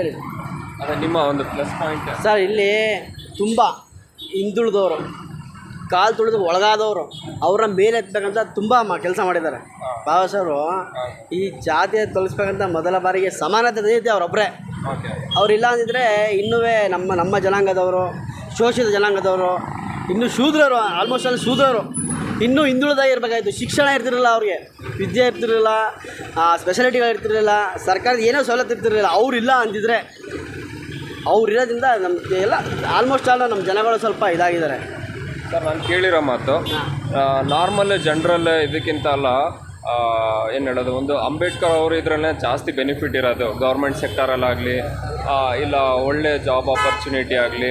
ಅದೇ ನಿಮ್ಮ ಒಂದು ಪ್ಲಸ್ ಪಾಯಿಂಟ್ ಸರ್. ಇಲ್ಲಿ ತುಂಬ ಹಿಂದುಳಿದವರು, ಕಾಲು ತುಳಿದು ಒಳಗಾದವರು ಅವ್ರನ್ನ ಮೇಲೆ ಎತ್ತಬೇಕಂತ ತುಂಬ ಕೆಲಸ ಮಾಡಿದ್ದಾರೆ. ಬಾಬಾ ಸಾಹೇಬರು ಈ ಜಾತಿಯ ತೋರಿಸ್ಬೇಕಂತ ಮೊದಲ ಬಾರಿಗೆ ಸಮಾನತೆ ತಂದಿದ್ದೆ ಅವರೊಬ್ಬರೇ. ಅವರಿಲ್ಲ ಅಂದಿದ್ರೆ ಇನ್ನೂ ನಮ್ಮ ಜನಾಂಗದವರು, ಶೋಷಿತ ಜನಾಂಗದವರು, ಇನ್ನೂ ಶೂದ್ರರು, ಆಲ್ಮೋಸ್ಟ್ ಅಲ್ಲಿ ಶೂದ್ರರು ಇನ್ನೂ ಹಿಂದುಳಿದಾಗಿ ಇರಬೇಕಾಗಿತ್ತು. ಶಿಕ್ಷಣ ಇರ್ತಿರಲಿಲ್ಲ, ಅವ್ರಿಗೆ ವಿದ್ಯೆ ಇರ್ತಿರಲಿಲ್ಲ, ಸ್ಪೆಷಾಲಿಟಿಗಳು ಇರ್ತಿರಲಿಲ್ಲ, ಸರ್ಕಾರದ ಏನೋ ಸವಲತ್ತು ಇರ್ತಿರಲಿಲ್ಲ. ಅವರಿಲ್ಲ ಅಂದಿದ್ರೆ, ಅವ್ರಿರೋದ್ರಿಂದ ನಮಗೆ ಎಲ್ಲ ಆಲ್ಮೋಸ್ಟ್ ಆಲ್ ನಮ್ಮ ಜನಗಳು ಸ್ವಲ್ಪ ಇದಾಗಿದ್ದಾರೆ. ಸರ್, ನಾನು ಕೇಳಿರೋ ಮಾತು ನಾರ್ಮಲ್ ಜನರಲ್ ಇದಕ್ಕಿಂತ ಅಲ್ಲ, ಏನು ಹೇಳೋದು, ಒಂದು ಅಂಬೇಡ್ಕರ್ ಅವರು ಇದರಲ್ಲೇ ಜಾಸ್ತಿ ಬೆನಿಫಿಟ್ ಇರೋದು. ಗೌರ್ಮೆಂಟ್ ಸೆಕ್ಟರಲ್ಲಾಗಲಿ ಇಲ್ಲ ಒಳ್ಳೆ ಜಾಬ್ ಆಪರ್ಚುನಿಟಿ ಆಗಲಿ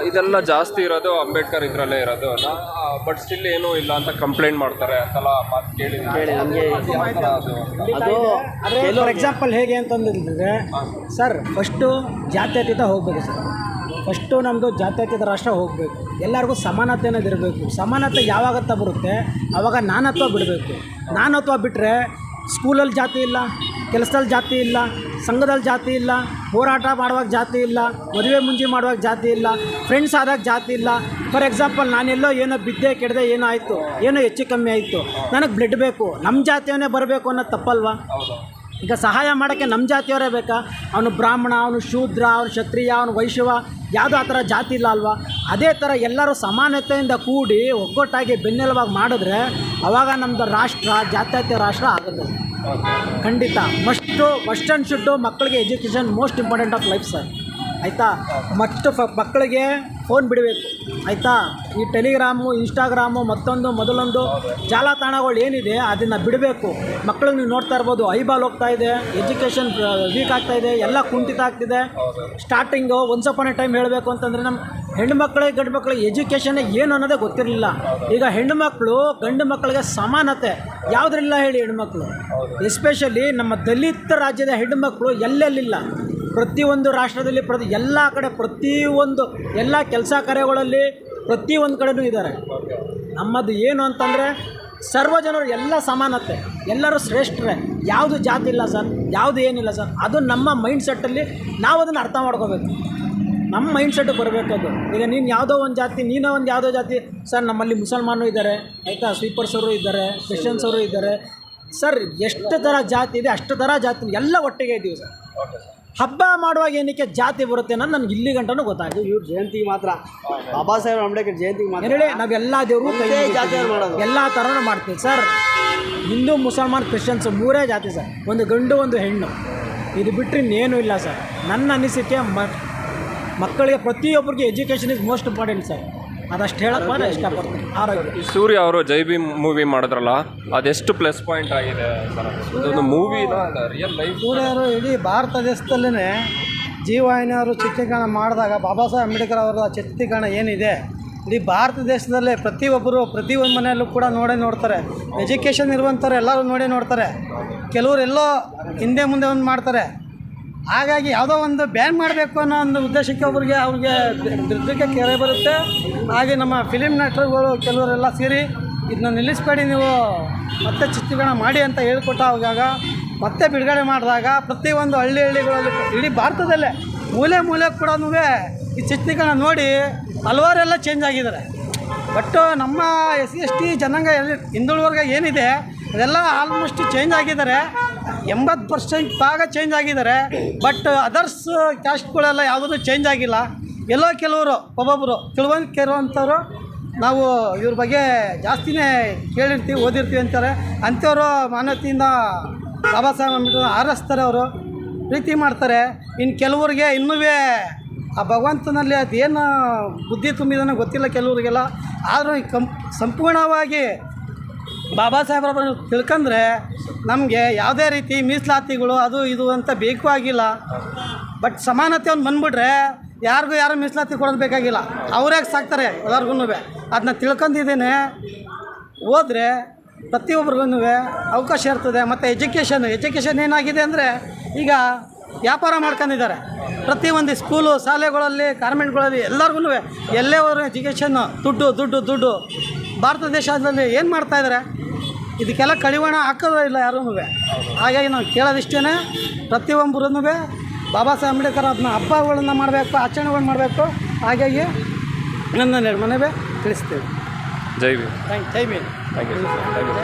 ಇದೆಲ್ಲ ಜಾಸ್ತಿ ಇರೋದು ಅಂಬೇಡ್ಕರ್ ಇದರಲ್ಲೇ ಇರೋದು. ಬಟ್ ಸ್ಟಿಲ್ ಏನೂ ಇಲ್ಲ ಅಂತ ಕಂಪ್ಲೇಂಟ್ ಮಾಡ್ತಾರೆ ಅಂತೆಲ್ಲ ಮಾತು ಕೇಳಿ ನಮಗೆ ಅದು ಫಾರ್ ಎಕ್ಸಾಂಪಲ್ ಹೇಗೆ ಅಂತಂದಿದ್ರೆ ಸರ್, ಫಸ್ಟು ಜಾತ್ಯತೀತ ಹೋಗಬೇಕು ಸರ್. ಫಸ್ಟು ನಮ್ಮದು ಜಾತ್ಯತೀತ ರಾಷ್ಟ್ರ ಹೋಗಬೇಕು. ಎಲ್ಲರಿಗೂ ಸಮಾನತೆ ಅನ್ನೋದು ಇರಬೇಕು. ಸಮಾನತೆ ಯಾವಾಗತ್ತ ಬರುತ್ತೆ ಆವಾಗ ನಾನತ್ವ ಬಿಡಬೇಕು. ನಾನತ್ವ ಬಿಟ್ಟರೆ ಸ್ಕೂಲಲ್ಲಿ ಜಾತಿ ಇಲ್ಲ, ಕೆಲಸದಲ್ಲಿ ಜಾತಿ ಇಲ್ಲ, ಸಂಘದಲ್ಲಿ ಜಾತಿ ಇಲ್ಲ, ಹೋರಾಟ ಮಾಡುವಾಗ ಜಾತಿ ಇಲ್ಲ, ಮದುವೆ ಮುಂಜಿ ಮಾಡುವಾಗ ಜಾತಿ ಇಲ್ಲ, ಫ್ರೆಂಡ್ಸ್ ಆದಾಗ ಜಾತಿ ಇಲ್ಲ. ಫಾರ್ ಎಕ್ಸಾಂಪಲ್, ನಾನೆಲ್ಲೋ ಏನೋ ಬಿದ್ದೆ ಕೆಡದೆ ಏನೋ ಆಯಿತು, ಏನೋ ಹೆಚ್ಚು ಕಮ್ಮಿ ಆಯಿತು, ನನಗೆ ಬ್ಲಡ್ ಬೇಕು, ನಮ್ಮ ಜಾತಿಯವನೇ ಬರಬೇಕು ಅನ್ನೋದು ತಪ್ಪಲ್ವಾ? ಈಗ ಸಹಾಯ ಮಾಡೋಕ್ಕೆ ನಮ್ಮ ಜಾತಿಯವರೇ ಬೇಕಾ? ಅವನು ಬ್ರಾಹ್ಮಣ, ಅವನು ಶೂದ್ರ, ಅವನು ಕ್ಷತ್ರಿಯ, ಅವನು ವೈಶ್ಯವ, ಯಾವುದೋ ಆ ಥರ ಜಾತಿ ಇಲ್ಲ ಅಲ್ವಾ? ಅದೇ ಥರ ಎಲ್ಲರೂ ಸಮಾನತೆಯಿಂದ ಕೂಡಿ ಒಗ್ಗಟ್ಟಾಗಿ ಬೆನ್ನೆಲುಬಾಗಿ ಮಾಡಿದ್ರೆ ಆವಾಗ ನಮ್ಮದು ರಾಷ್ಟ್ರ ಜಾತ್ಯತೀತ ರಾಷ್ಟ್ರ ಆಗುತ್ತೆ. ಖಂಡಿತ ಮಸ್ಟ್ ಆ್ಯಂಡ್ ಶುಡ್ಡು ಮಕ್ಕಳಿಗೆ education most important of life sir. ಆಯಿತಾ? ಮಕ್ಕಳಿಗೆ ಫೋನ್ ಬಿಡಬೇಕು. ಆಯಿತಾ? ಈ ಟೆಲಿಗ್ರಾಮು, ಇನ್ಸ್ಟಾಗ್ರಾಮು, ಮತ್ತೊಂದು ಮೊದಲೊಂದು ಜಾಲತಾಣಗಳು ಏನಿದೆ ಅದನ್ನು ಬಿಡಬೇಕು. ಮಕ್ಕಳಿಗೆ ನೀವು ನೋಡ್ತಾ ಇರ್ಬೋದು, ಐಬಾಲ್ ಹೋಗ್ತಾ ಇದೆ, ಎಜುಕೇಷನ್ ವೀಕ್ ಆಗ್ತಾ ಇದೆ, ಎಲ್ಲ ಕುಂಠಿತ ಆಗ್ತಿದೆ. Starting once upon A time ಹೇಳಬೇಕು ಅಂತಂದರೆ ನಮ್ಮ ಹೆಣ್ಣು ಮಕ್ಕಳಿಗೆ ಗಂಡು ಮಕ್ಕಳಿಗೆ ಎಜುಕೇಷನ್ ಏನು ಅನ್ನೋದೇ ಗೊತ್ತಿರಲಿಲ್ಲ. ಈಗ ಹೆಣ್ಣು ಮಕ್ಕಳು ಗಂಡು ಮಕ್ಕಳಿಗೆ ಸಮಾನತೆ ಯಾವುದ್ರಿಲ್ಲ ಹೇಳಿ? ಹೆಣ್ಣುಮಕ್ಕಳು ಎಸ್ಪೆಷಲಿ ನಮ್ಮ ದಲಿತ ರಾಜ್ಯದ ಹೆಣ್ಣು ಮಕ್ಕಳು ಎಲ್ಲೆಲ್ಲಿಲ್ಲ. ಪ್ರತಿಯೊಂದು ರಾಷ್ಟ್ರದಲ್ಲಿ ಎಲ್ಲ ಕಡೆ ಪ್ರತಿಯೊಂದು ಎಲ್ಲ ಕೆಲಸ ಕಾರ್ಯಗಳಲ್ಲಿ ಪ್ರತಿಯೊಂದು ಕಡೆನೂ ಇದ್ದಾರೆ. ನಮ್ಮದು ಏನು ಅಂತಂದರೆ ಸರ್ವ ಜನರು ಎಲ್ಲ ಸಮಾನತೆ, ಎಲ್ಲರೂ ಶ್ರೇಷ್ಠರೇ, ಯಾವುದು ಜಾತಿ ಇಲ್ಲ ಸರ್, ಯಾವುದು ಏನಿಲ್ಲ ಸರ್. ಅದು ನಮ್ಮ ಮೈಂಡ್ ಸೆಟ್ಟಲ್ಲಿ ನಾವು ಅದನ್ನು ಅರ್ಥ ಮಾಡ್ಕೋಬೇಕು. ನಮ್ಮ ಮೈಂಡ್ ಸೆಟ್ಟಿಗೆ ಬರಬೇಕು ಅದು. ಈಗ ನೀನು ಯಾವುದೋ ಒಂದು ಜಾತಿ, ನೀನೋ ಒಂದು ಯಾವುದೋ ಜಾತಿ ಸರ್. ನಮ್ಮಲ್ಲಿ ಮುಸಲ್ಮಾನರು ಇದ್ದಾರೆ, ಆಯಿತಾ, ಸ್ವೀಪರ್ಸವರು ಇದ್ದಾರೆ, ಕ್ರಿಶ್ಚಿಯನ್ಸವರು ಇದ್ದಾರೆ ಸರ್. ಎಷ್ಟು ಥರ ಜಾತಿ ಇದೆ ಅಷ್ಟು ಥರ ಜಾತಿ ಎಲ್ಲ ಒಟ್ಟಿಗೆ ಇದ್ದೀವಿ ಸರ್. ಹಬ್ಬ ಮಾಡುವಾಗ ಏನಕ್ಕೆ ಜಾತಿ ಬರುತ್ತೆ ಅನ್ನೋದು ನನಗೆ ಇಲ್ಲಿ ಗಂಟನೂ ಗೊತ್ತಾಯಿತು. ಇವ್ರ ಜಯಂತಿಗೆ ಮಾತ್ರ, ಬಾಬಾ ಸಾಹೇಬ್ ಅಂಬೇಡ್ಕರ್ ಜಯಂತಿಗೆ ಮಾತ್ರ ಹೇಳಿ ನಾವೆಲ್ಲ ದೇವರು ಜಾತಿ ಮಾಡೋದು, ಎಲ್ಲ ಥರನೂ ಮಾಡ್ತೀವಿ ಸರ್. ಹಿಂದೂ, ಮುಸಲ್ಮಾನ್, ಕ್ರಿಶ್ಚಿಯನ್ಸು ಮೂರೇ ಜಾತಿ ಸರ್. ಒಂದು ಗಂಡು ಒಂದು ಹೆಣ್ಣು, ಇದು ಬಿಟ್ಟರೆ ಇನ್ನೇನೂ ಇಲ್ಲ ಸರ್. ನನ್ನ ಅನಿಸಿಕೆ ಮಕ್ಕಳಿಗೆ ಪ್ರತಿಯೊಬ್ಬರಿಗೆ education is most important sir. ಅದಷ್ಟು ಹೇಳಕ್ಕೆ ಮಾತ್ರ ಇಷ್ಟಪಡ್ತೀನಿ. ಆರೋಗ್ಯ. ಸೂರ್ಯ ಅವರು ಜೈ ಭೀಮ್ ಮೂವಿ ಮಾಡಿದ್ರಲ್ಲ, ಅದೆಷ್ಟು ಪ್ಲಸ್ ಪಾಯಿಂಟ್ ಆಗಿದೆ ಸರ್? ಅದೊಂದು ಮೂವಿನ ರಿಯಲ್ ಲೈಫ್. ಸೂರ್ಯ ಅವರು ಇಡೀ ಭಾರತ ದೇಶದಲ್ಲೇ ಜೀವವಾಹಿನಿಯವರು ಚಿತ್ರೀಕರಣ ಮಾಡಿದಾಗ ಬಾಬಾ ಸಾಹೇಬ್ ಅಂಬೇಡ್ಕರ್ ಅವರ ಚಿತ್ರೀಕರಣ ಏನಿದೆ ಇಡೀ ಭಾರತ ದೇಶದಲ್ಲೇ ಪ್ರತಿಯೊಂದು ಮನೆಯಲ್ಲೂ ಕೂಡ ನೋಡ್ತಾರೆ. ಎಜುಕೇಷನ್ ಇರುವಂಥವ್ರು ಎಲ್ಲರೂ ನೋಡ್ತಾರೆ. ಕೆಲವರು ಎಲ್ಲೋ ಹಿಂದೆ ಮುಂದೆ ಒಂದು ಮಾಡ್ತಾರೆ. ಹಾಗಾಗಿ ಯಾವುದೋ ಒಂದು ಬ್ಯಾನ್ ಮಾಡಬೇಕು ಅನ್ನೋ ಒಂದು ಉದ್ದೇಶಕ್ಕೆ ಅವ್ರಿಗೆ ದೃಢಕ್ಕೆ ಕೆರೆ ಬರುತ್ತೆ. ಹಾಗೆ ನಮ್ಮ ಫಿಲಿಮ್ ನಟರುಗಳು ಕೆಲವರೆಲ್ಲ ಸೇರಿ ಇದನ್ನ ನಿಲ್ಲಿಸಬೇಡಿ, ನೀವು ಮತ್ತೆ ಚಿತ್ರೀಕರಣ ಮಾಡಿ ಅಂತ ಹೇಳ್ಕೊಟ್ಟಾಗ ಮತ್ತೆ ಬಿಡುಗಡೆ ಮಾಡಿದಾಗ ಪ್ರತಿಯೊಂದು ಹಳ್ಳಿಗಳಲ್ಲಿ ಇಡೀ ಭಾರತದಲ್ಲೇ ಮೂಲೆ ಕೂಡ ಈ ಚಿತ್ರೀಕರಣ ನೋಡಿ ಹಲವಾರೆಲ್ಲ ಚೇಂಜ್ ಆಗಿದ್ದಾರೆ. ಬಟ್ ನಮ್ಮ SC/ST ಜನಾಂಗ ಹಿಂದುಳಿದ ಏನಿದೆ ಅದೆಲ್ಲ ಆಲ್ಮೋಸ್ಟ್ ಚೇಂಜ್ ಆಗಿದ್ದಾರೆ. 80% ಭಾಗ ಚೇಂಜ್ ಆಗಿದ್ದಾರೆ. ಬಟ್ ಅದರ್ಸ್ ಕ್ಯಾಸ್ಟ್ಗಳೆಲ್ಲ ಯಾವುದೂ ಚೇಂಜ್ ಆಗಿಲ್ಲ. ಎಲ್ಲೋ ಕೆಲವರು ಒಬ್ಬೊಬ್ಬರು ತಿಳುವಳಿಕೆ ಇರುವಂಥವ್ರು ನಾವು ಇವ್ರ ಬಗ್ಗೆ ಜಾಸ್ತಿನೇ ಕೇಳಿರ್ತೀವಿ, ಓದಿರ್ತೀವಿ ಅಂತಾರೆ. ಅಂಥವರು ಮಾನವತೆಯಿಂದ ಬಾಬಾ ಸಾಹೇಬ್ ಅಂಬೇಡ್ಕರ್ ಆರಿಸ್ತಾರೆ, ಅವರು ಪ್ರೀತಿ ಮಾಡ್ತಾರೆ. ಇನ್ನು ಕೆಲವ್ರಿಗೆ ಇನ್ನೂ ಆ ಭಗವಂತನಲ್ಲಿ ಅದೇನು ಬುದ್ಧಿ ತುಂಬಿದನೋ ಗೊತ್ತಿಲ್ಲ ಕೆಲವರಿಗೆಲ್ಲ. ಆದರೂ ಸಂಪೂರ್ಣವಾಗಿ ಬಾಬಾ ಸಾಹೇಬ್ರವ್ರನ್ನ ತಿಳ್ಕೊಂಡ್ರೆ ನಮಗೆ ಯಾವುದೇ ರೀತಿ ಮೀಸಲಾತಿಗಳು ಅದು ಇದು ಅಂತ ಬೇಕು ಆಗಿಲ್ಲ. ಬಟ್ ಸಮಾನತೆ ಒಂದು ಬಂದುಬಿಟ್ರೆ ಯಾರು ಮೀಸಲಾತಿ ಕೊಡೋದು ಬೇಕಾಗಿಲ್ಲ, ಅವರೇ ಸಾಕ್ತಾರೆ ಎಲ್ಲರಿಗೂ. ಅದನ್ನ ತಿಳ್ಕೊಂಡಿದ್ದೇನೆ ಹೋದರೆ ಪ್ರತಿಯೊಬ್ಬರಿಗೂ ಅವಕಾಶ ಇರ್ತದೆ. ಮತ್ತು ಎಜುಕೇಷನ್ ಏನಾಗಿದೆ ಅಂದರೆ ಈಗ ವ್ಯಾಪಾರ ಮಾಡ್ಕೊಂಡಿದ್ದಾರೆ. ಪ್ರತಿಯೊಂದು ಸ್ಕೂಲು, ಶಾಲೆಗಳಲ್ಲಿ, ಕಾನ್ವೆಂಟ್ಗಳಲ್ಲಿ ಎಲ್ಲರಿಗೂ ಎಲ್ಲೇ ಹೋದ್ರು ಎಜುಕೇಷನ್ನು ದುಡ್ಡು. ಭಾರತ ದೇಶದಲ್ಲಿ ಏನು ಮಾಡ್ತಾಯಿದ್ದಾರೆ? ಇದಕ್ಕೆಲ್ಲ ಕಡಿವಾಣ ಹಾಕೋದೇ ಇಲ್ಲ ಯಾರೂ. ಹಾಗಾಗಿ ನಾವು ಕೇಳೋದಿಷ್ಟೇ, ಪ್ರತಿಯೊಬ್ಬರೂ ಬಾಬಾ ಸಾಹೇಬ್ ಅಂಬೇಡ್ಕರ್ ಅದನ್ನ ಹಬ್ಬಗಳನ್ನ ಮಾಡಬೇಕು, ಆಚರಣೆಗಳನ್ನ ಮಾಡಬೇಕು. ಹಾಗಾಗಿ ನನ್ನ ಮನವೇ ತಿಳಿಸ್ತೇವೆ. ಜೈ ಭೀಮ್. ಜೈ ಭೀಮ್. Thank you.